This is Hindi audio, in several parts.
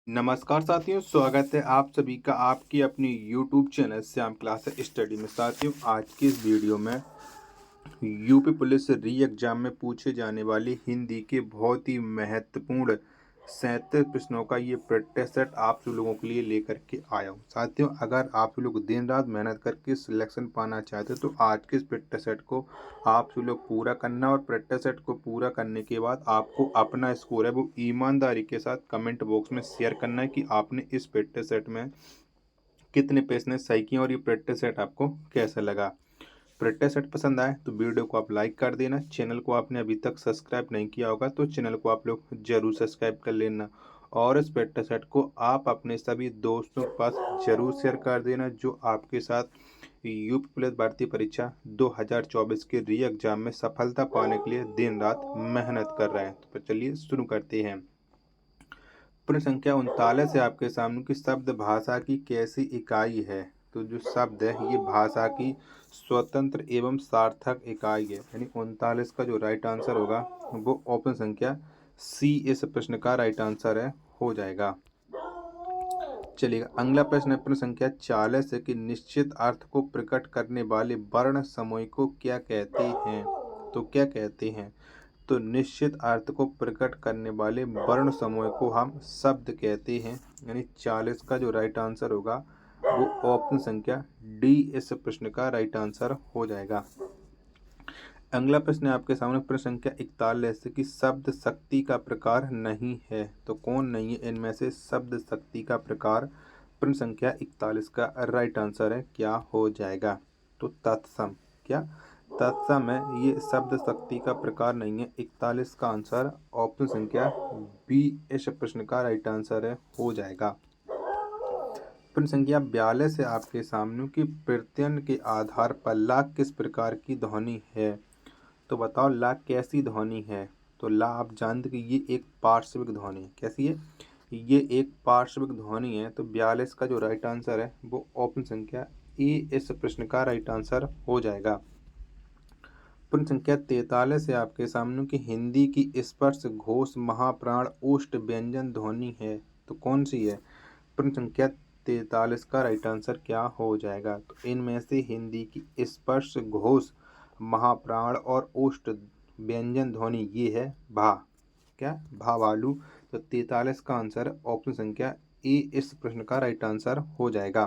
नमस्कार साथियों, स्वागत है आप सभी का आपकी अपनी YouTube channel Shyam class study में। साथियों, आज की इस वीडियो में यूपी पुलिस री एग्जाम में पूछे जाने वाली हिंदी के बहुत ही महत्वपूर्ण 37 प्रश्नों का ये प्रैक्टिस सेट आप सब लोगों के लिए लेकर के आया हूँ। साथियों, अगर आप लोग दिन रात मेहनत करके सिलेक्शन पाना चाहते हो तो आज के इस प्रैक्टिस सेट को आप सब लोग पूरा करना, और प्रैक्टिस सेट को पूरा करने के बाद आपको अपना स्कोर है वो ईमानदारी के साथ कमेंट बॉक्स में शेयर करना है कि आपने इस प्रैक्टिस सेट में कितने प्रश्न सही किए और ये प्रैक्टिस सेट आपको कैसा लगा। प्रैक्टिस सेट पसंद आए तो वीडियो को आप लाइक कर देना। चैनल को आपने अभी तक सब्सक्राइब नहीं किया होगा तो चैनल को आप लोग जरूर सब्सक्राइब कर लेना, और इस प्रैक्टिस सेट को आप अपने सभी दोस्तों के पास जरूर शेयर कर देना जो आपके साथ यूपी पुलिस भर्ती परीक्षा 2024 के री एग्जाम में सफलता पाने के लिए दिन रात मेहनत कर रहे हैं। तो चलिए शुरू करते हैं। प्रश्न संख्या 39 है आपके सामने कि शब्द भाषा की कैसी इकाई है। तो जो शब्द है ये भाषा की स्वतंत्र एवं सार्थक इकाई है, यानी 39 का जो राइट आंसर होगा वो ऑप्शन संख्या सी इस प्रश्न का राइट आंसर है, हो जाएगा। चलिएगा, अगला प्रश्न है प्रश्न संख्या 40 है कि निश्चित अर्थ को प्रकट करने वाले वर्ण समूह को क्या कहते हैं। तो क्या कहते हैं, तो निश्चित अर्थ को प्रकट करने वाले वर्ण समूह को हम शब्द कहते हैं, यानी 40 का जो राइट आंसर होगा वो ऑप्शन संख्या डी इस प्रश्न का राइट आंसर हो जाएगा। अगला प्रश्न है आपके सामने प्रश्न संख्या 41 कि शब्द शक्ति का प्रकार नहीं है। तो कौन नहीं है इनमें से शब्द शक्ति का प्रकार। प्रश्न संख्या 41 का राइट आंसर है, क्या हो जाएगा, तो तत्सम। क्या तत्सम है, ये शब्द शक्ति का प्रकार नहीं है। 41 का आंसर ऑप्शन संख्या बी इस प्रश्न का राइट आंसर है, हो जाएगा। प्रश्न संख्या 42 है आपके सामने कि प्रत्ययन के आधार पर ला किस प्रकार की ध्वनि है। तो बताओ ला कैसी ध्वनि है। तो ला आप जानते कि ये एक पार्श्विक ध्वनि है। कैसी है, ये एक पार्श्विक ध्वनि है। तो 42 का जो राइट आंसर है वो ऑप्शन संख्या ए इस प्रश्न का राइट आंसर हो जाएगा। प्रश्न संख्या 43 है आपके सामने कि हिंदी की स्पर्श घोष महाप्राण ओष्ठ व्यंजन ध्वनि है। तो कौन सी है। प्रश्न संख्या 43 का राइट आंसर क्या हो जाएगा, तो इनमें से हिंदी की स्पर्श घोष महाप्राण और ओष्ठ व्यंजन ध्वनि ये है भा। क्या भा वालू। तो 43 का आंसर ऑप्शन संख्या ए इस प्रश्न का राइट आंसर हो जाएगा।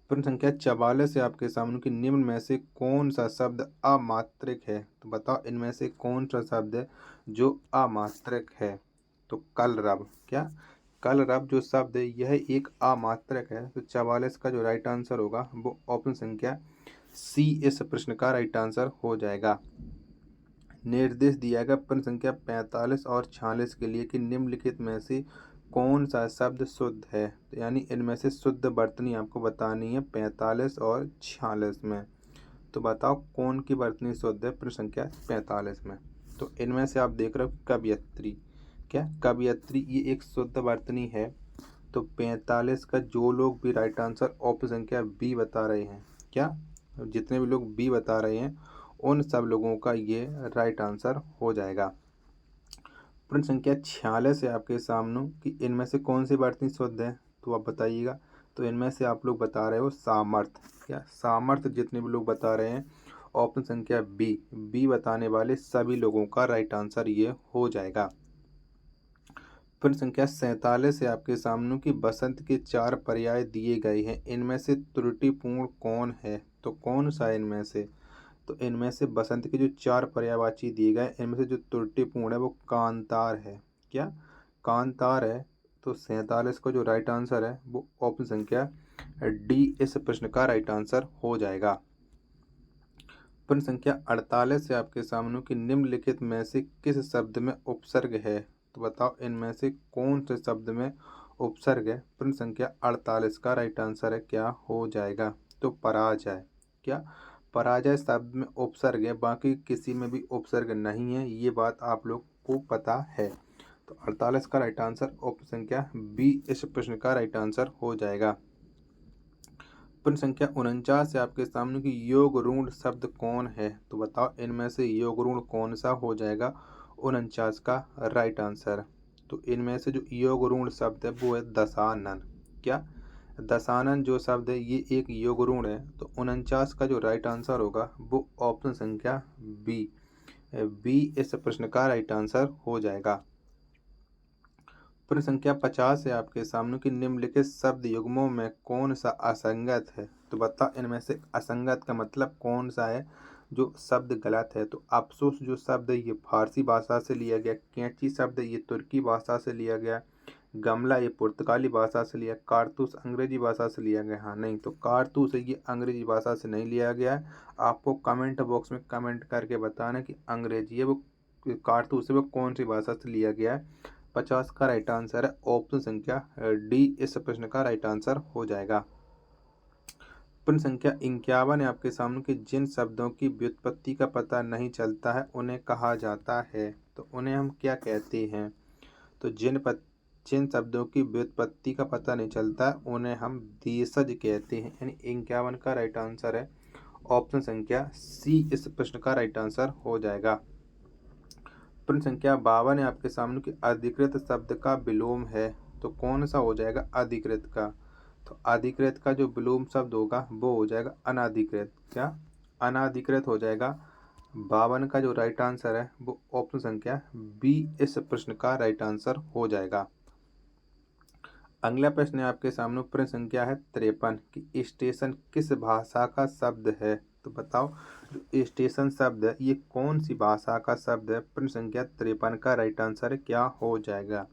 प्रश्न संख्या 44 है आपके सामने कि निम्न में से कौन सा शब्द अमात्रक है। तो बताओ इनमें से कौन सा शब्द है जो अमात्रक है। तो कलरव। क्या कलरव जो शब्द है यह एक अमात्रक है। तो 44 का जो राइट आंसर होगा वो ऑप्शन संख्या सी इस प्रश्न का राइट आंसर हो जाएगा। निर्देश दिया गया प्रश्न संख्या 45 और 46 के लिए कि निम्नलिखित में से कौन सा शब्द शुद्ध है। तो यानी इनमें से शुद्ध वर्तनी आपको बतानी है 45 और 46 में। तो बताओ कौन की वर्तनी शुद्ध है प्रश्न संख्या 45 में। तो इनमें से आप देख रहे हो कवयत्री। क्या कवयत्री ये एक शुद्ध वर्तनी है। तो 45 का जो लोग भी राइट आंसर ऑप्शन संख्या बी बता रहे हैं, क्या जितने भी लोग बी बता रहे हैं उन सब लोगों का ये राइट आंसर हो जाएगा। प्रश्न संख्या 46 है आपके सामने कि इनमें से कौन सी वर्तनी शुद्ध है, तो आप बताइएगा। तो इनमें से आप लोग बता रहे हो सामर्थ। क्या सामर्थ जितने भी लोग बता रहे हैं ऑप्शन संख्या बी बताने वाले सभी लोगों का राइट आंसर ये हो जाएगा। प्रश्न संख्या 47 है आपके सामने कि बसंत के 4 पर्याय दिए गए हैं, इनमें से त्रुटिपूर्ण कौन है। तो कौन सा इनमें से, तो इनमें से बसंत के जो 4 पर्यायवाची दिए गए इनमें से जो त्रुटिपूर्ण है वो कांतार है। क्या कांतार है। तो 47 का जो राइट आंसर है वो ऑप्शन संख्या डी इस प्रश्न का राइट आंसर हो जाएगा। प्रश्न संख्या 48 है आपके सामने कि निम्नलिखित में से किस शब्द में उपसर्ग है। तो बताओ इनमें से कौन से शब्द में उपसर्ग है। प्रश्न संख्या 48 का राइट आंसर है, क्या हो जाएगा, तो पराजय। क्या पराजय शब्द में उपसर्ग है, बाकी किसी में भी उपसर्ग नहीं है, ये बात आप लोग को पता है। तो 48 का राइट आंसर ऑप्शन संख्या बी इस प्रश्न का राइट आंसर हो जाएगा। प्रश्न संख्या 49 है आपके सामने कि योग ऋण शब्द कौन है। तो बताओ इनमें से योग ऋण कौन सा हो जाएगा 49 का राइट आंसर। तो इनमें से जो योग ऋण शब्द है वो है दशानन। क्या? दशानन जो शब्द है ये एक योग ऋण है। तो 49 का जो राइट आंसर होगा वो ऑप्शन संख्या बी। बी इस प्रश्न का राइट आंसर हो जाएगा। प्रश्न संख्या 50 है आपके सामने कि निम्नलिखित शब्द युग्मों में कौन सा असंगत है। तो बता इनमें से असंगत का मतलब कौन सा है जो शब्द गलत है। तो अफसोस जो शब्द है ये फारसी भाषा से लिया गया, कैंची शब्द ये तुर्की भाषा से लिया गया, गमला ये पुर्तगाली भाषा से लिया, कारतूस अंग्रेजी भाषा से लिया गया। हाँ नहीं, तो कारतूस ये अंग्रेजी भाषा से नहीं लिया गया है। आपको कमेंट बॉक्स में कमेंट करके बताना कि अंग्रेजी है वो कारतूस है वो कौन सी भाषा से लिया गया है। 50 का राइट आंसर है ऑप्शन संख्या डी इस प्रश्न का राइट आंसर हो जाएगा। प्रश्न संख्या 51 है आपके सामने कि जिन शब्दों की व्युत्पत्ति का पता नहीं चलता है उन्हें कहा जाता है। तो उन्हें हम क्या कहते हैं। तो जिन शब्दों की व्युत्पत्ति का पता नहीं चलता उन्हें हम देशज कहते हैं। यानी 51 का राइट आंसर है ऑप्शन संख्या सी इस प्रश्न का राइट आंसर हो जाएगा। प्रश्न संख्या 52 है आपके सामने कि अधिकृत शब्द का विलोम है। तो कौन सा हो जाएगा अधिकृत का। तो अधिकृत का जो विलोम शब्द होगा वो हो जाएगा अनाधिकृत। क्या? अनाधिकृत हो जाएगा। 52 का जो राइट आंसर है वो ऑप्शन संख्या बी इस प्रश्न का राइट आंसर हो जाएगा। अगला प्रश्न है आपके सामने प्रश्न संख्या है 53 कि स्टेशन किस भाषा का शब्द है। तो बताओ जो स्टेशन शब्द है ये कौन सी भाषा का शब्द है। प्रश्न संख्या 53 का राइट आंसर क्या हो जाएगा।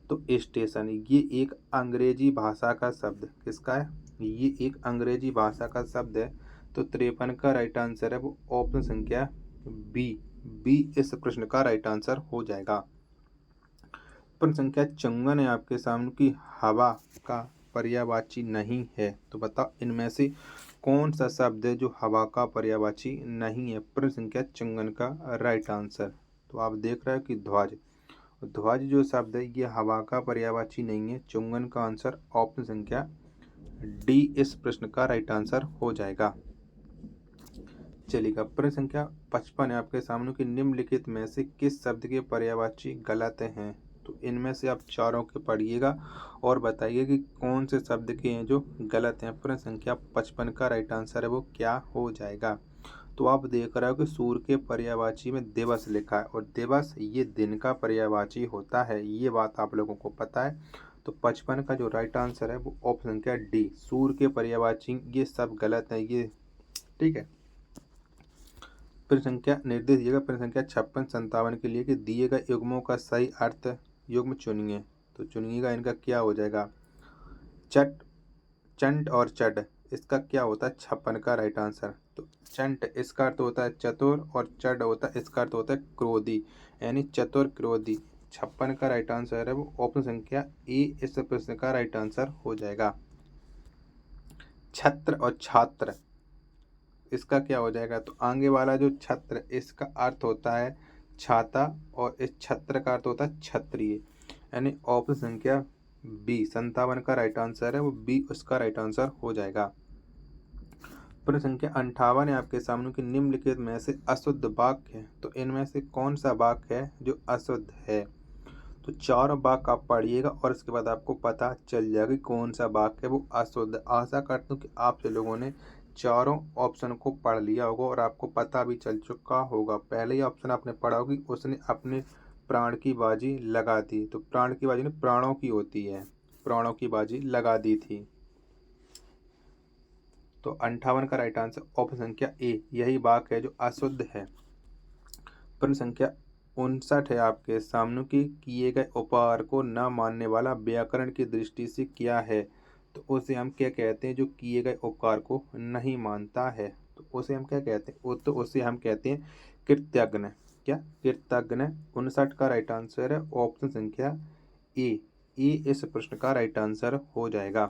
तो स्टेशन ये एक अंग्रेजी भाषा का शब्द किसका है। ये एक अंग्रेजी भाषा का शब्द है। तो 53 का राइट आंसर है वो ऑप्शन संख्या बी इस प्रश्न का राइट आंसर हो जाएगा। प्रश्न संख्या 54 है आपके सामने की हवा का पर्यायवाची नहीं है। तो बताओ इनमें से कौन सा शब्द है जो हवा का पर्यायवाची नहीं है। प्रश्न संख्या 54 का राइट आंसर तो आप देख रहे हो कि ध्वज। ध्वज जो शब्द है ये हवा का पर्यायवाची नहीं है। 54 का आंसर ऑप्शन संख्या डी इस प्रश्न का राइट आंसर हो जाएगा। चलिएगा प्रश्न संख्या 55 है आपके सामने कि निम्नलिखित में से किस शब्द के पर्यायवाची गलत हैं। तो इनमें से आप चारों के पढ़िएगा और बताइए कि कौन से शब्द के हैं जो गलत हैं। प्रश्न संख्या 55 का राइट आंसर है वो क्या हो जाएगा। तो आप देख रहे हो कि सूर्य के पर्यायवाची में दिवस लिखा है और दिवस ये दिन का पर्यायवाची होता है। ये बात आप लोगों को पता है। तो 55 का जो राइट आंसर है वो ऑप्शन संख्या डी सूर्य के पर्यायवाची ये सब गलत है ये। ठीक है। प्रश्न संख्या निर्देश दिएगा प्रश्न संख्या 56-57 के लिए कि दिए गए युग्मों का सही अर्थ युग्म चुनिए। तो चुनिएगा इनका क्या हो जाएगा। चट चंट और चड इसका क्या होता है 56 का राइट आंसर। तो चंट इसका अर्थ होता है चतुर और चड होता है इसका अर्थ होता है क्रोधी यानी चतुर क्रोधी। 56 का राइट आंसर है वो ऑप्शन संख्या ए इस प्रश्न का राइट आंसर हो जाएगा। छत्र और छात्र इसका क्या हो जाएगा। तो आगे वाला जो छत्र इसका अर्थ होता है छाता और इस छत्र का अर्थ होता है क्षत्रिय यानी ऑप्शन संख्या बी 57 का राइट आंसर है वो बी उसका राइट आंसर हो जाएगा। प्रश्न संख्या 58 है आपके सामने कि निम्नलिखित में से अशुद्ध वाक्य है। तो इनमें से कौन सा वाक्य है जो अशुद्ध है। तो चारों वाक्य आप पढ़िएगा और इसके बाद आपको पता चल जाएगा कि कौन सा वाक्य है वो अशुद्ध। आशा करता हूँ कि आप लोगों ने चारों ऑप्शन को पढ़ लिया होगा और आपको पता भी चल चुका होगा। पहले ही ऑप्शन आपने पढ़ा होगी उसने अपने प्राण की बाजी लगा दी। तो प्राण की बाजी नहीं प्राणों की होती है प्राणों की बाजी लगा दी थी। तो 58 का राइट आंसर ऑप्शन संख्या ए यही वाक्य है जो अशुद्ध है। प्रश्न संख्या 59 है आपके सामने की किए गए उपहार को न मानने वाला व्याकरण की दृष्टि से क्या है। तो उसे हम क्या कहते हैं जो किए गए उपकार को नहीं मानता है। तो उसे हम क्या कहते हैं तो उसे हम कहते हैं कृतज्ञ। क्या कृतज्ञ। 59 का राइट आंसर है ऑप्शन संख्या ए इस प्रश्न का राइट आंसर हो जाएगा।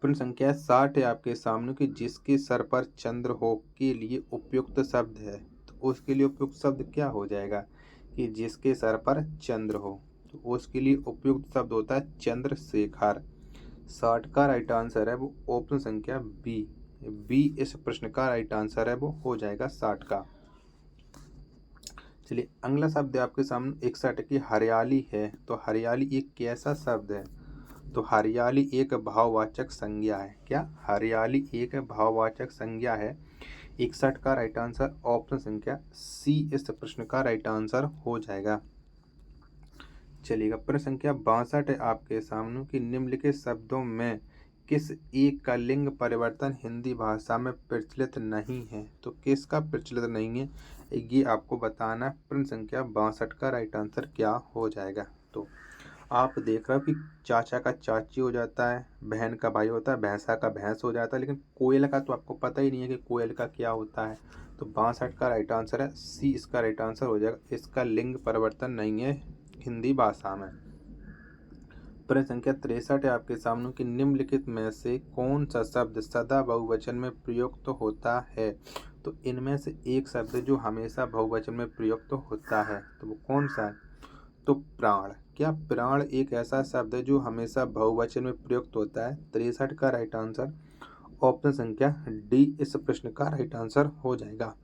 प्रश्न संख्या 60 है आपके सामने कि जिसके सर पर चंद्र हो के लिए उपयुक्त शब्द है। तो उसके लिए उपयुक्त शब्द क्या हो जाएगा कि जिसके सर पर चंद्र हो। तो उसके लिए उपयुक्त शब्द होता है चंद्रशेखर। 60 का राइट आंसर है वो ऑप्शन संख्या बी इस प्रश्न का राइट आंसर है वो हो जाएगा 60 का। चलिए अगला शब्द है आपके सामने 61 की हरियाली है। तो हरियाली एक कैसा शब्द है? तो हरियाली एक भाववाचक संज्ञा है। क्या? हरियाली एक भाववाचक संज्ञा है। 61 का राइट आंसर ऑप्शन संख्या सी इस प्रश्न का राइट आंसर हो जाएगा। चलिएगा प्रश्न संख्या 62 है आपके सामने कि निम्नलिखित शब्दों में किस एक का लिंग परिवर्तन हिंदी भाषा में प्रचलित नहीं है? तो किसका प्रचलित नहीं है ये आपको बताना है। प्रश्न संख्या 62 का राइट आंसर क्या हो जाएगा? तो आप देख रहे हो कि चाचा का चाची हो जाता है, बहन का भाई होता है, भैंसा का भैंस हो जाता है, लेकिन कोयल का तो आपको पता ही नहीं है कि कोयल का क्या होता है। तो 62 का राइट आंसर है सी इसका राइट आंसर हो जाएगा। इसका लिंग परिवर्तन नहीं है हिंदी भाषा में। प्रश्न संख्या 63 है आपके सामने कि निम्नलिखित में से कौन सा शब्द सदा बहुवचन में प्रयुक्त होता है? तो इनमें से एक शब्द जो हमेशा बहुवचन में प्रयुक्त होता है तो वो कौन सा है? तो प्राण। क्या प्राण एक ऐसा शब्द है जो हमेशा बहुवचन में प्रयुक्त होता है? 63 का राइट आंसर ऑप्शन संख्या डी इस प्रश्न का राइट आंसर हो जाएगा।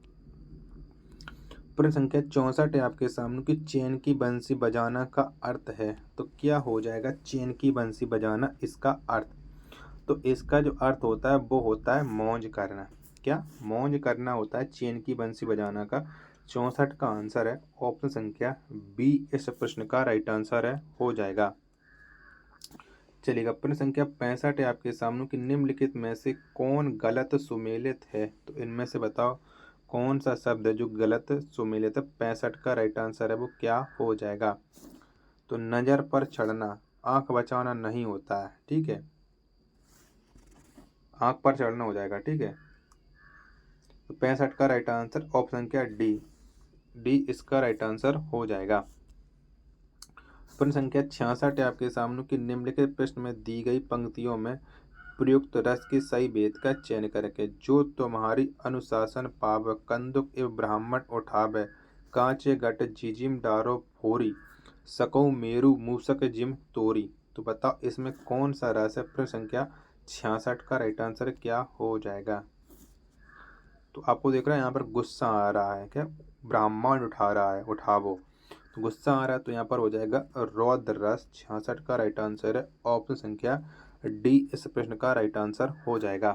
प्रश्न संख्या 64 है आपके सामने कि चैन की बंसी बजाना का अर्थ है। तो क्या हो जाएगा चैन की बंसी बजाना इसका अर्थ? तो इसका जो अर्थ होता है वो होता है मौज करना। क्या? मौज करना होता है चैन की बंसी बजाना का। 64 का आंसर है ऑप्शन संख्या बी इस प्रश्न का राइट आंसर है हो जाएगा। चलिएगा प्रश्न संख्या 65 है आपके सामने कि निम्नलिखित में से कौन गलत सुमेलित है? तो इनमें से बताओ कौन सा शब्द है जो गलत सुमेलित है? 65 का राइट आंसर है वो क्या हो जाएगा? तो नजर पर चढ़ना आंख बचाना नहीं होता है, ठीक है, आंख पर चढ़ना हो जाएगा, ठीक है। तो 65 का राइट आंसर ऑप्शन संख्या डी इसका राइट आंसर हो जाएगा। प्रश्न संख्या 66 है आपके सामने कि निम्नलिखित प्रश्न में दी गई पंक्तियों में प्रयुक्त रस के सही भेद का चयन करके जो तुम्हारी अनुशासन पाव कंदुक एवं ब्राह्मण उठावे कांचे घट जिजिम डारो फोरी सकौ मेरु मूसक जिम तोरी। तो बताओ इसमें कौन सा रस है? प्रश्न संख्या 66 का राइट आंसर क्या हो जाएगा? तो आपको देख रहा है यहाँ पर गुस्सा आ रहा है, क्या ब्राह्मण उठा रहा है, उठावो, तो गुस्सा आ रहा है तो यहाँ पर हो जाएगा रौद्र रस। 66 का राइट आंसर है ऑप्शन संख्या डी इस प्रश्न का राइट आंसर हो जाएगा।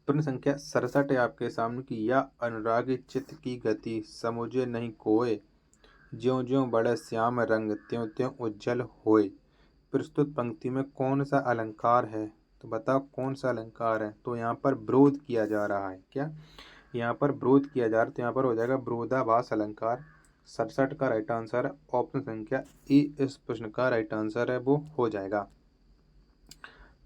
प्रश्न संख्या 67 है आपके सामने कि या अनुरागी चित्त की गति समुझे नहीं कोय ज्यों ज्यों बढ़े श्याम रंग त्यों त्यों उज्जवल होय। प्रस्तुत पंक्ति में कौन सा अलंकार है? तो बताओ कौन सा अलंकार है? तो यहाँ पर विरोध किया जा रहा है। क्या? यहाँ पर विरोध किया जा रहा है तो यहाँ पर हो जाएगा विरोधाभास अलंकार। 67 का राइट आंसर है ऑप्शन संख्या ई इस प्रश्न का राइट आंसर है वो हो जाएगा।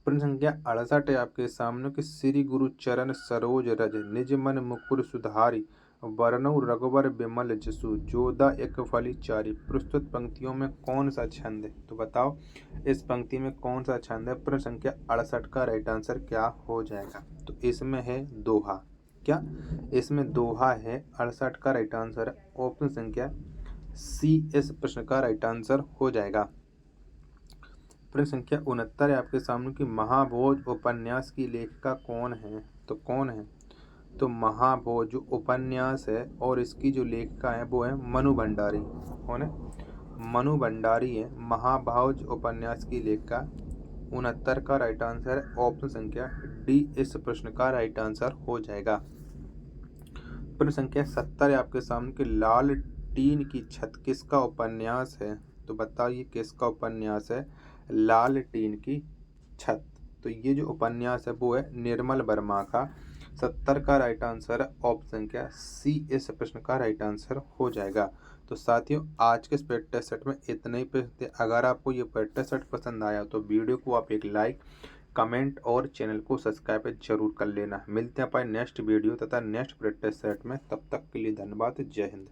प्रश्न संख्या 68 है आपके सामने कि श्री गुरु चरण सरोज रज निज मन मुकुर सुधारी वरनौ रघुवर बिमल जसु जोदा एक फली चारी। प्रस्तुत पंक्तियों में कौन सा छंद है? तो बताओ इस पंक्ति में कौन सा छंद है? प्रश्न संख्या 68 का राइट आंसर क्या हो जाएगा? तो इसमें है दोहा। क्या? इसमें दोहा है। 68 का राइट आंसर है ऑप्शन संख्या सी इस प्रश्न का राइट आंसर हो जाएगा। प्रश्न संख्या 69 है आपके सामने कि महाभोज उपन्यास की लेखिका कौन है? तो कौन है? तो महाभोज जो उपन्यास है और इसकी जो लेखिका है वो है मनु भंडारी। कौन है? मनु भंडारी है महाभोज उपन्यास की लेखिका। 69 का राइट आंसर है ऑप्शन संख्या डी इस प्रश्न का राइट आंसर हो जाएगा। प्रश्न संख्या 70 है आपके सामने कि लाल टीन की छत किसका उपन्यास है? तो बताइए किसका उपन्यास है लाल टीन की छत? तो ये जो उपन्यास है वो है निर्मल वर्मा का। 70 का राइट आंसर है ऑप्शन संख्या सी इस प्रश्न का राइट आंसर हो जाएगा। तो साथियों आज के इस प्रैक्टिस सेट में इतने ही प्रश्न थे। अगर आपको ये प्रैक्टिस सेट पसंद आया तो वीडियो को आप एक लाइक कमेंट और चैनल को सब्सक्राइब जरूर कर लेना। मिलते हैं अपने नेक्स्ट वीडियो तथा नेक्स्ट प्रैक्टिस सेट में, तब तक के लिए धन्यवाद। जय हिंद।